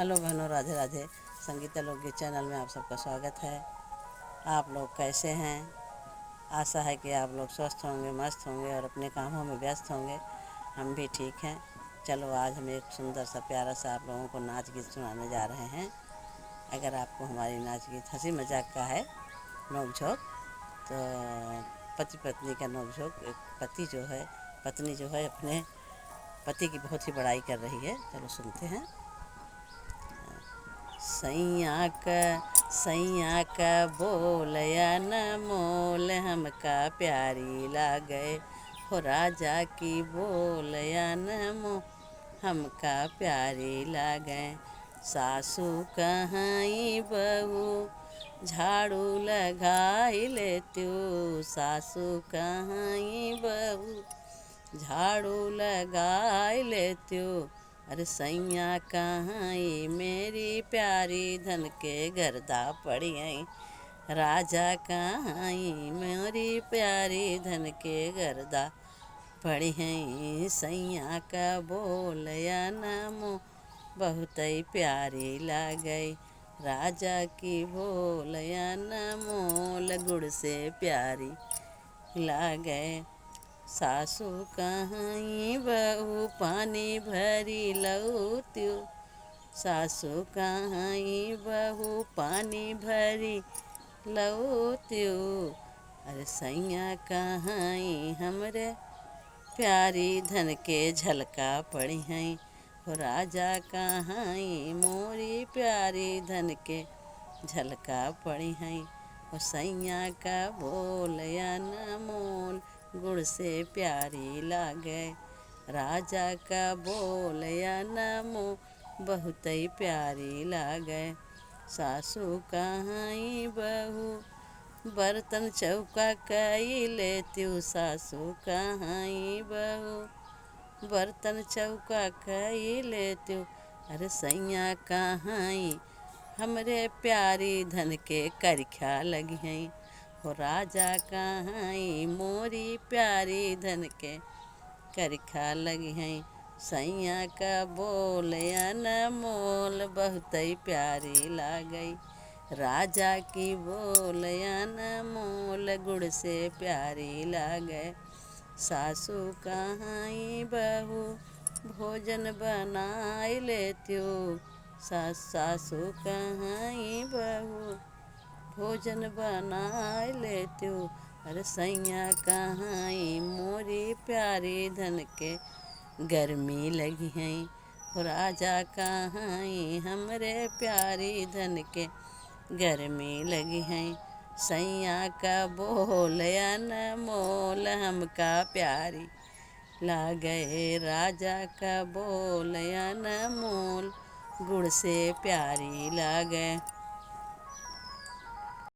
Hello बहनों, राधे राधे। संगीता लोकगीत channel में आप सबका स्वागत है। आप लोग कैसे हैं? आशा है कि आप लोग स्वस्थ होंगे, मस्त होंगे और अपने कामों में व्यस्त होंगे। हम भी ठीक हैं। चलो, आज हम एक सुंदर सा प्यारा सा आप लोगों को नाच गीत सुनाने जा रहे हैं। अगर आपको हमारी नाच गीत हंसी मजाक का है, नोक झोंक, तो पति पत्नी का नोक झोंक। एक पति जो है, पत्नी जो है अपने पति की बहुत ही बड़ाई कर रही है। चलो सुनते हैं। सैया का बोलया न मोल, हमका प्यारी लागे। हो राजा की बोलया न मोल, हमका प्यारी लागे। सासू कहाई बहू, झाड़ू लगाई लेत्यो। सासू कहाई बहू, झाड़ू लगाई लेत्यो। अरे सैया कहाई मेरी प्यारी, धन के गर्दा पड़ी आई। राजा कहाई मेरी प्यारी, धन के गर्दा पड़ी हैं। सैया का बोलया नामो, बहुत ही प्यारी लागई। राजा की बोलया मोल, गुड़ से प्यारी लागे। सासू कहाई बहू, पानी भरी लौत्यो। सासू कहाई बहू, पानी भरी लौत्यो। अरे सैया कहाई हमरे प्यारी, धन के झलका पड़ी हैं। हो राजा कहाई मोरी प्यारी, धन के झलका पड़ी हैं। हो सैया का बोलया न मोल, गुड़ से प्यारी लागे। राजा का बोलया न मोल, बहुत ही प्यारी लागे। सासू कहाई बहू, बर्तन चौका कई लेत्यो। सासू कहाई बहू, बर्तन चौका कई लेत्यो। अरे सैया कहाई हमरे प्यारी, धन के करख्या लगी हैं। हो राजा कहाई मोरी प्यारी, धन के करख्या लगी हैं। सैया का बोलया न मोल, बहुत ही प्यारी लागई। राजा की बोलया न मोल, गुड़ से प्यारी लागे। सासू कहाई बहू, भोजन बनाई लेत्यो। सासू कहाई बहू, भोजन बनाई लेत्यो। अरे सैया कहाई मोरी प्यारी, धन के गर्मी लगी हैं। हो राजा कहाई हमरे प्यारी, धन के गर्मी लगी हैं। सैया का बोलया न मोल, हमका प्यारी लागे। राजा का बोलया न मोल, गुड़ से प्यारी लागे।